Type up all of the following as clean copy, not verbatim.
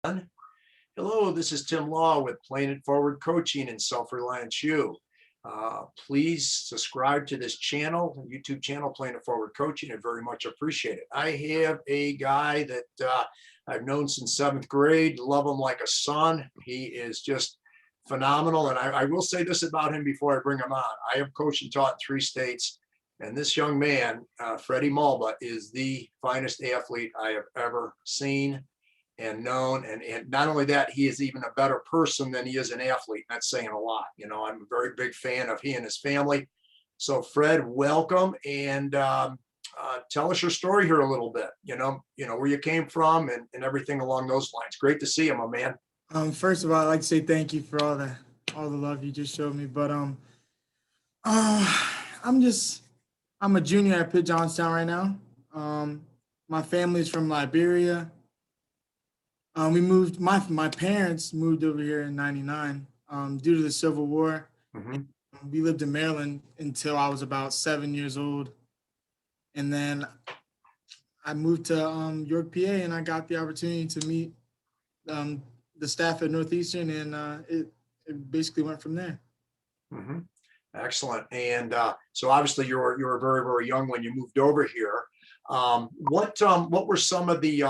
Hello, this is Tim Law with Playing It Forward Coaching and Self-Reliance U. Please subscribe to this channel, YouTube channel, Playing It Forward Coaching. I very much appreciate it. I have a guy that I've known since 7th grade, love him like a son. He is just phenomenal. And I will say this about him before I bring him on. I have coached and taught in 3 states. And this young man, Freddie Mulbah, is the finest athlete I have ever seen and known. And not only that, he is even a better person than he is an athlete. That's saying a lot. You know, I'm a very big fan of he and his family. So Fred, welcome, and tell us your story here a little bit. You know where you came from and everything along those lines. Great to see you, my man. First of all, I'd like to say thank you for all the love you just showed me. But I'm a junior at Pitt Johnstown right now. My family's from Liberia. We moved. My parents moved over here in '99 due to the Civil War. Mm-hmm. We lived in Maryland until I was about 7 years old, and then I moved to York, PA, and I got the opportunity to meet the staff at Northeastern, and it basically went from there. Mm-hmm. Excellent. And so obviously you were very, very young when you moved over here. What were some of the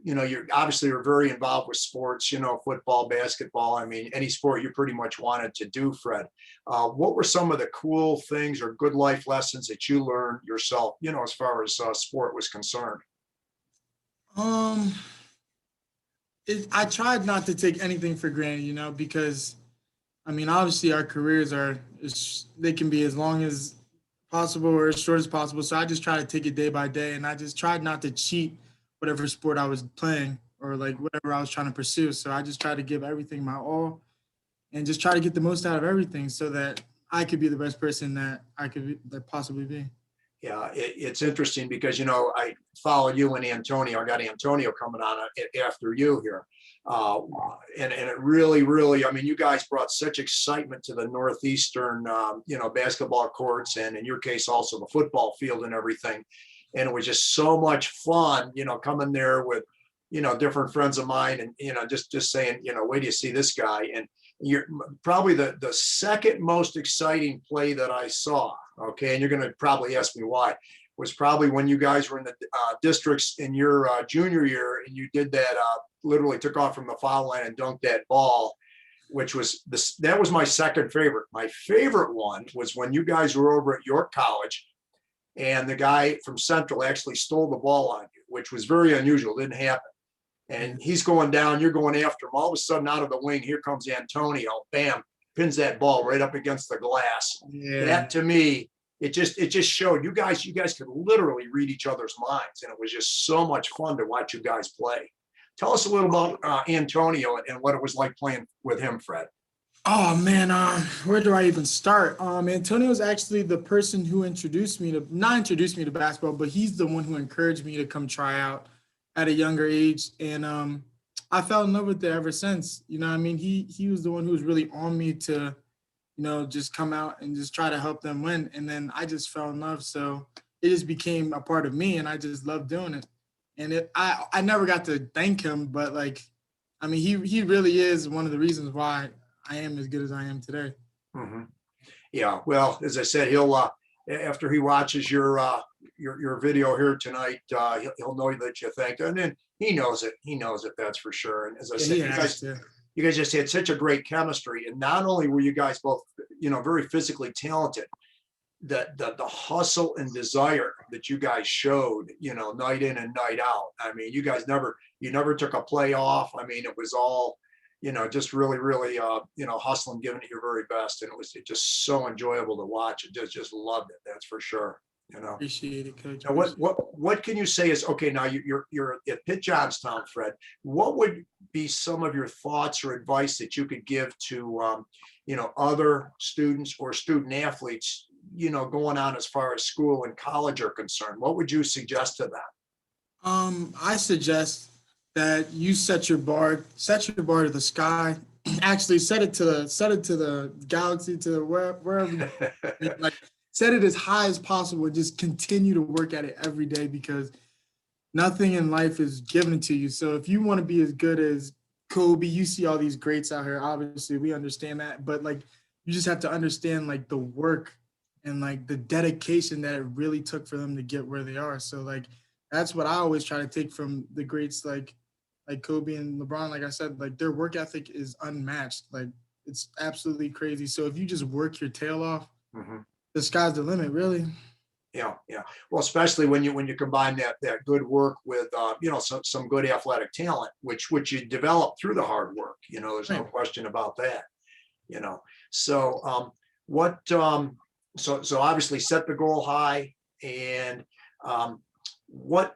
you're very involved with sports, football, basketball. I mean, any sport you pretty much wanted to do, Fred. What were some of the cool things or good life lessons that you learned yourself, as far as sport was concerned? I tried not to take anything for granted, because I mean, obviously our careers they can be as long as possible or as short as possible. So I just try to take it day by day, and I just tried not to cheat whatever sport I was playing or like whatever I was trying to pursue. So I just tried to give everything my all and just try to get the most out of everything so that I could be the best person that I could possibly be. Yeah, it's interesting because, I follow you and Antonio. I got Antonio coming on after you here. And it really, really, I mean, you guys brought such excitement to the Northeastern, basketball courts, and in your case, also the football field and everything. And it was just so much fun, coming there with, different friends of mine and, just saying, wait do you see this guy? And you're probably the second most exciting play that I saw. Okay. And you're going to probably ask me why. Was probably when you guys were in the districts in your junior year, and you did that, literally took off from the foul line and dunked that ball, which was that was my second favorite. My favorite one was when you guys were over at York College, and the guy from Central actually stole the ball on you, which was very unusual. Didn't happen. And he's going down, you're going after him. All of a sudden, out of the wing, here comes Antonio. Bam, pins that ball right up against the glass. Yeah. That to me, it just showed you guys could literally read each other's minds, and it was just so much fun to watch you guys play. Tell us a little about Antonio and what it was like playing with him, Fred. Oh man, where do I even start? Antonio is actually the person who not introduced me to basketball, but he's the one who encouraged me to come try out at a younger age. And I fell in love with it ever since. I mean, he was the one who was really on me to, just come out and just try to help them win. And then I just fell in love. So it just became a part of me, and I just loved doing it. And I never got to thank him, but he really is one of the reasons why I am as good as I am today. Mm-hmm. Yeah. Well, as I said, he'll after he watches your video here tonight, he'll know that you thanked him, and then he knows it. He knows it. That's for sure. And as I said, you guys just had such a great chemistry, and not only were you guys both, very physically talented, the hustle and desire that you guys showed, night in and night out. I mean, you guys never took a play off. I mean, it was all, just really, really, hustling, giving it your very best. And it was just so enjoyable to watch. I just loved it. That's for sure. Appreciate it, Coach. Now, what can you say is, okay, now you're at Pitt Johnstown, Fred. What would be some of your thoughts or advice that you could give to, other students or student athletes, going on as far as school and college are concerned? What would you suggest to them? I suggest that you set your bar to the sky. Actually, set it to the galaxy, to wherever. Like, set it as high as possible. Just continue to work at it every day, because nothing in life is given to you. So if you want to be as good as Kobe, you see all these greats out here. Obviously, we understand that, but like you just have to understand like the work and like the dedication that it really took for them to get where they are. So like that's what I always try to take from the greats like Kobe and LeBron. Like I said, like their work ethic is unmatched. Like it's absolutely crazy. So if you just work your tail off, Mhm. the sky's the limit, really. Yeah, yeah. Well, especially when you combine that good work with some good athletic talent, which you develop through the hard work. There's no Right. question about that. You know, so what so obviously set the goal high, and what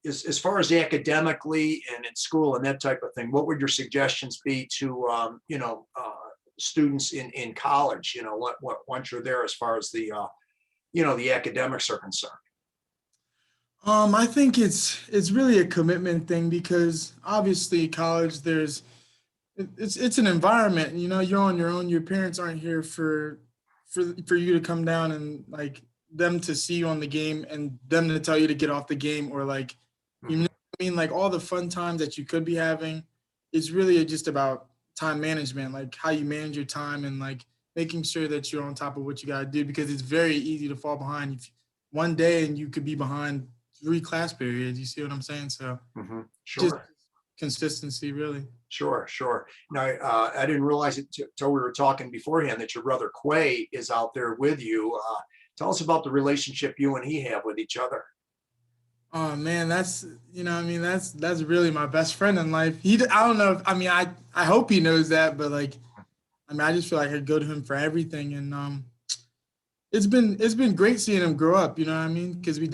is, as far as academically and in school and that type of thing, what would your suggestions be to students in college? What once you're there, as far as the academics are concerned. I think it's really a commitment thing because obviously college it's an environment, you're on your own. Your parents aren't here for you to come down and like them to see you on the game and them to tell you to get off the game or like you know Mhm. what I mean, like all the fun times that you could be having. It's really just about time management, like how you manage your time and like making sure that you're on top of what you got to do because it's very easy to fall behind. If one day and you could be behind 3 class periods, you see what I'm saying? So Mhm. just Sure. consistency, really. Sure, sure. Now, I didn't realize it till we were talking beforehand that your brother Quay is out there with you. Tell us about the relationship you and he have with each other. Oh man, that's I mean, that's really my best friend in life. I don't know if I mean I hope he knows that, but like I mean I just feel like I go to him for everything, and it's been great seeing him grow up. You know what I mean? Because we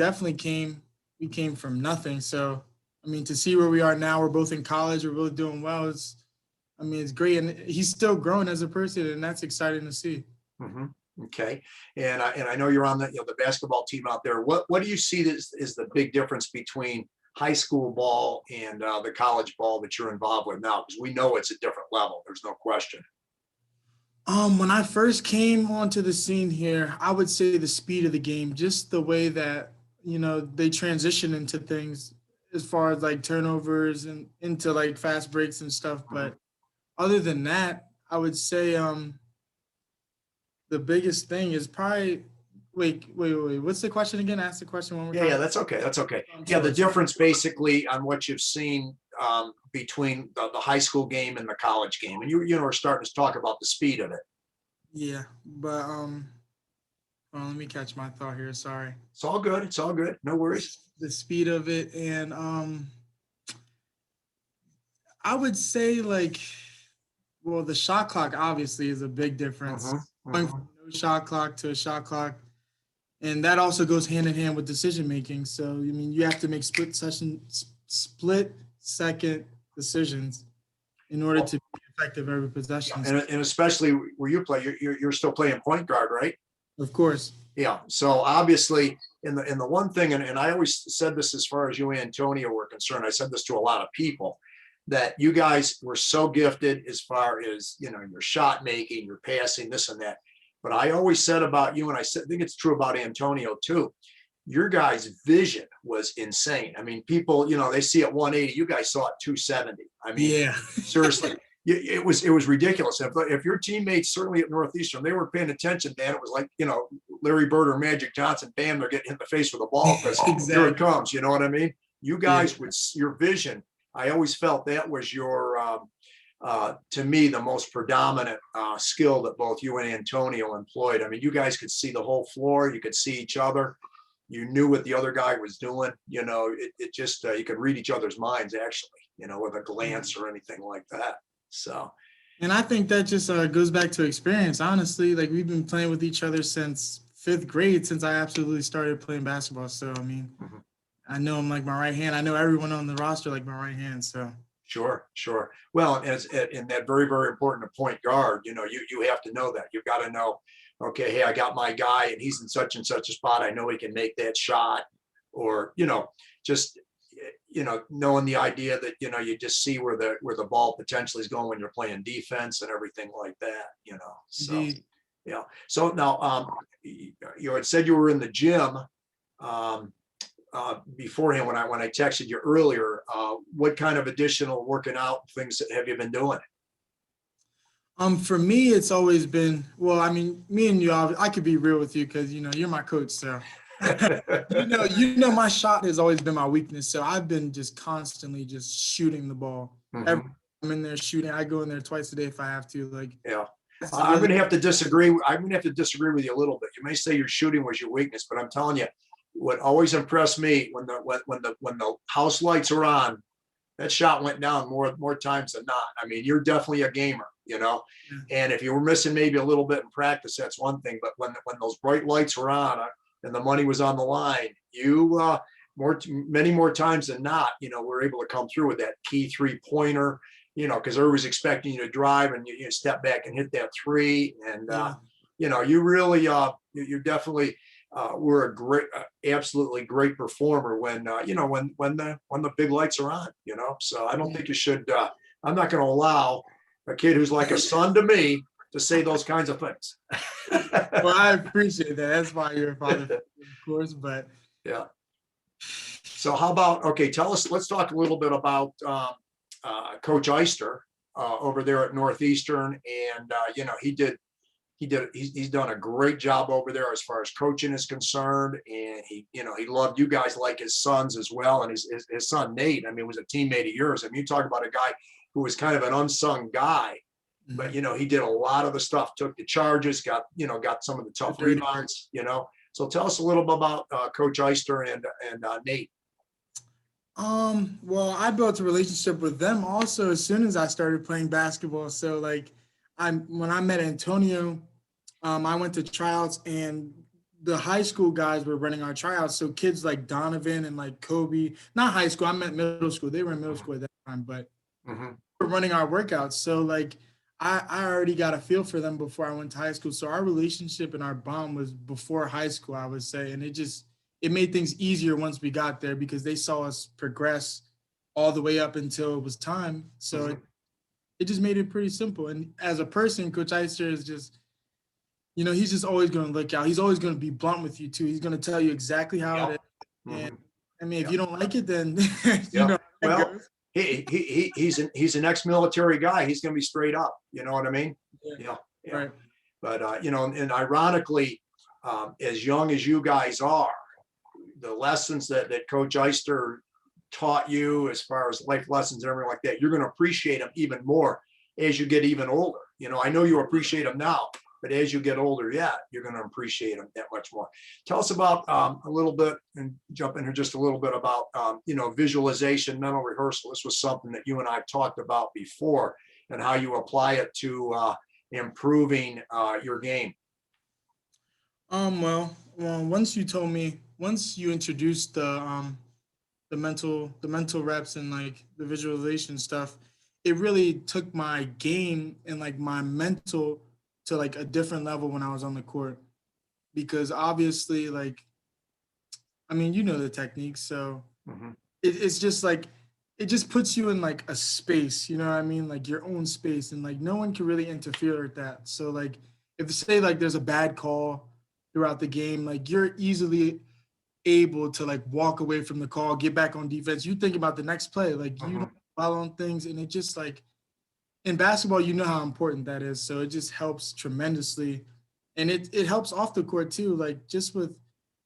came from nothing. So I mean to see where we are now, we're both in college, we're both doing well. It's great, and he's still growing as a person, and that's exciting to see. Mhm. Okay, and I know you're on the basketball team out there. What do you see is the big difference between high school ball and the college ball that you're involved with now? Because we know it's a different level. There's no question. When I first came onto the scene here, I would say the speed of the game, just the way that, they transition into things as far as like turnovers and into like fast breaks and stuff. Mhm. But other than that, I would say the biggest thing is probably wait. What's the question again? Ask the question one more Yeah, yeah, time. that's okay. That's okay. I'm Yeah, the sorry. difference basically on what you've seen between the high school game and the college game, and you are starting to talk about the speed of it. Yeah, but hold on, let me catch my thought here. Sorry. It's all good. It's all good. No worries. The speed of it and I would say like, well, the shot clock obviously is a big difference. Hmm. Going Hmm. from no shot clock to a shot clock, and that also goes hand in hand with decision making. So I mean, you have to make split second decisions in order Well, to be effective every yeah, possession. and especially where you play, you're still playing point guard, right? Of course. Yeah. So obviously, in the one thing, and I always said this as far as you and Antonio were concerned, I said this to a lot of people, that you guys were so gifted as far as your shot making, your passing, this and that. But I always said about you, and I think it's true about Antonio too. Your guys' vision was insane. I mean, people, they see it 180. You guys saw it 270. I mean, Yeah. seriously, it was ridiculous. If your teammates, certainly at Northeastern, they weren't paying attention, Dan, it was like Larry Bird or Magic Johnson. Bam, they're getting hit in the face with a ball because here it Exactly. comes. You know what I mean? You Yeah. guys would your vision. I always felt that was your to me the most predominant skill that both you and Antonio employed. I mean, you guys could see the whole floor. You could see each other. You knew what the other guy was doing. It just you could read each other's minds actually. With a glance or anything like that. So, And I think that just goes back to experience. Honestly, like we've been playing with each other since fifth grade, since I absolutely started playing basketball. So I mean, mhm. I know him like my right hand. I know everyone on the roster like my right hand. So Sure, sure. Well, as in that very, very important point guard, you have to know that. You've got to know, okay, hey, I got my guy and he's in such and such a spot. I know he can make that shot, or just knowing the idea that you just see where the ball potentially is going when you're playing defense and everything like that. So indeed. yeah. So now, you had said you were in the gym. Um, beforehand when I texted you earlier, what kind of additional working out things have you been doing? For me, it's always been, well, I mean, me and you, I could be real with you because, you know, you're my coach. So, my shot has always been my weakness. So I've been just constantly just shooting the ball. Every Mhm. time I'm in there shooting. I go in there twice a day if I have to. Like, Yeah. it's I'm really, going to have to disagree. I'm going to have to disagree with you a little bit. You may say your shooting was your weakness, but I'm telling you, what always impressed me when the house lights are on, that shot went down more times than not. I mean, you're definitely a gamer, you know. And if you were missing maybe a little bit in practice, that's one thing. But when those bright lights were on and the money was on the line, you many more times than not, you know, were able to come through with that key 3-pointer. You know, because everybody's expecting you to drive and you step back and hit that three. And yeah. you know, you really you definitely were a great, absolutely great performer when you know when the big lights are on. You know, so I don't think you should. I'm not going to allow a kid who's like a son to me to say those kinds of things. Well, I appreciate that. That's why you're a father, of course. But Yeah. So how about, okay, let's talk a little bit about Coach Eyster over there at Northeastern. And, you know, he's done a great job over there as far as coaching is concerned. And you know, he loved you guys like his sons as well. And his son, Nate, I mean, was a teammate of yours. I mean, you talk about a guy who was kind of an unsung guy, but, you know, he did a lot of the stuff, took the charges, got some of the tough rebounds, you know. So tell us a little bit about Coach Eyster and Nate. Well, I built a relationship with them also as soon as I started playing basketball. So like when I met Antonio, I went to tryouts and the high school guys were running our tryouts. So kids like Donovan and like Kobe, not high school, I meant middle school. They were in middle school at that time, but Mhm. we were running our workouts. So like I already got a feel for them before I went to high school. So our relationship and our bond was before high school, I would say. And it made things easier once we got there because they saw us progress all the way up until it was time. So Mhm. it just made it pretty simple. And as a person, Coach Eyster is just, you know, he's just always going to look out. He's always going to be blunt with you too. He's going to tell you exactly how it Yeah. is. And Mhm. I mean, if Yeah. you don't like it, then you Yeah. know how it Well, goes. he's an ex-military guy. He's going to be straight up. You know what I mean? Yeah. Yeah. Yeah. Right. But you know, and ironically, as young as you guys are, the lessons that Coach Eyster taught you as far as life lessons and everything like that, you're going to appreciate them even more as you get even older. You know, I know you appreciate them now, but as you get older, yeah, you're going to appreciate them that much more. Tell us about a little bit, and jump in here just a little bit about, you know, visualization, mental rehearsal. This was something that you and I talked about before, and how you apply it to improving your game. Well, once you introduced the mental reps and like the visualization stuff, it really took my game and like my mental to like a different level when I was on the court. Because obviously, like, I mean, you know the techniques, so Mhm. it's just like it just puts you in like a space, you know what I mean? Like your own space, and like no one can really interfere with that. So like if say like there's a bad call throughout the game, like you're easily able to like walk away from the call, get back on defense. You think about the next play, like you don't Mhm. follow on things, and it just like in basketball, you know how important that is. So it just helps tremendously, and it helps off the court too. Like just with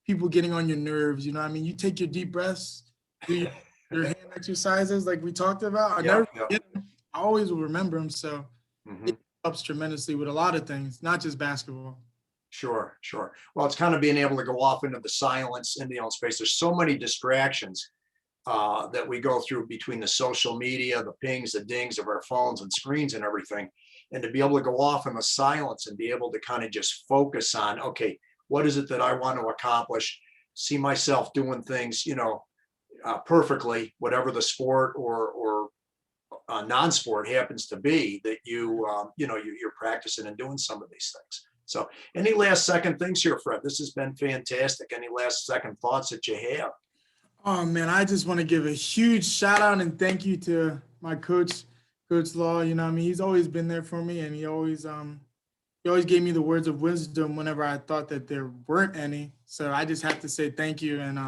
people getting on your nerves, you know what I mean? You take your deep breaths, do your hand exercises like we talked about. I Yeah. never Yeah. forget them. I always will remember them. So it Mhm. helps tremendously with a lot of things, not just basketball. Sure, sure. Well, it's kind of being able to go off into the silence in the own space. There's so many distractions that we go through between the social media, the pings, the dings of our phones and screens and everything. And to be able to go off in the silence and be able to kind of just focus on, okay, what is it that I want to accomplish? See myself doing things, you know, perfectly, whatever the sport or non-sport happens to be that you know, you're practicing and doing some of these things. So any last second things here, Fred? This has been fantastic. Any last second thoughts that you have? Oh man, I just want to give a huge shout out and thank you to my coach, Coach Law. You know, what I mean, he's always been there for me, and he always gave me the words of wisdom whenever I thought that there weren't any. So I just have to say thank you and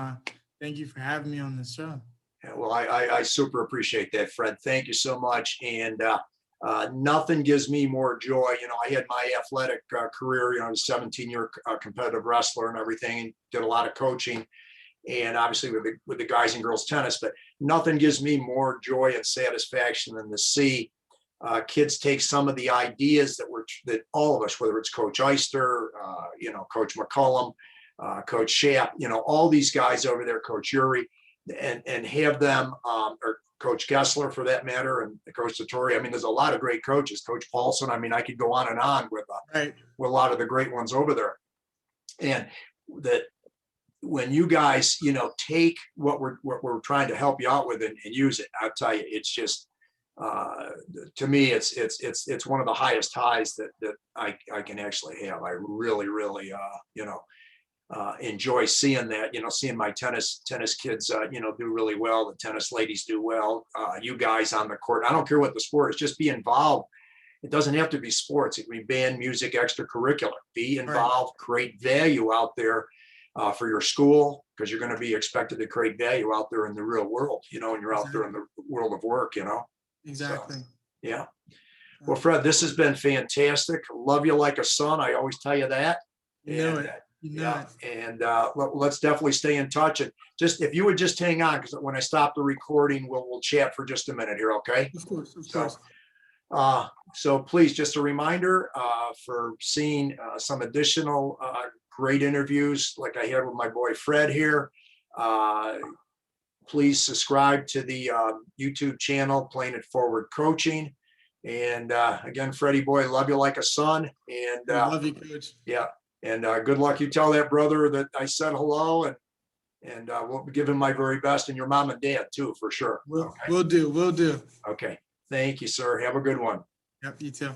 Thank you for having me on the show. Yeah, well, I super appreciate that, Fred. Thank you so much. And nothing gives me more joy. You know, I had my athletic career, you know, I was a 17-year competitive wrestler and everything, and did a lot of coaching, and obviously with the guys and girls tennis, but nothing gives me more joy and satisfaction than to see kids take some of the ideas that all of us, whether it's Coach Eyster, you know, Coach McCullum, Coach Shapp, you know, all these guys over there, Coach Uri, and have them, or Coach Gessler for that matter, and Coach Satori. I mean, there's a lot of great coaches, Coach Paulson. I mean, I could go on and on with Right. a lot of the great ones over there. And that when you guys, you know, take what we're trying to help you out with and use it, I'll tell you, it's just, to me, it's one of the highest highs that I can actually have. I really, you know, enjoy seeing that, you know, seeing my tennis kids, you know, do really well. The tennis ladies do well. You guys on the court, I don't care what the sport is, just be involved. It doesn't have to be sports. It can be band, music, extracurricular. Be involved, create value out there for your school, because you're going to be expected to create value out there in the real world, you know, and you're out there in the world of work, you know. Exactly. So, yeah. Well, Fred, this has been fantastic. Love you like a son. I always tell you that. You know it. You know yeah. And let's definitely stay in touch. And just, if you would just hang on, because when I stop the recording, we'll chat for just a minute here. Okay. Of course. Of course. So please, just a reminder for seeing some additional great interviews like I had with my boy Fred here. Please subscribe to the YouTube channel, Playing It Forward Coaching. And again, Freddie boy, love you like a son. And love you, Coach. Yeah. And good luck. You tell that brother that I said hello, and we'll give him my very best, and your mom and dad too, for sure. We'll do. Okay. Thank you, sir. Have a good one. Yep, you too.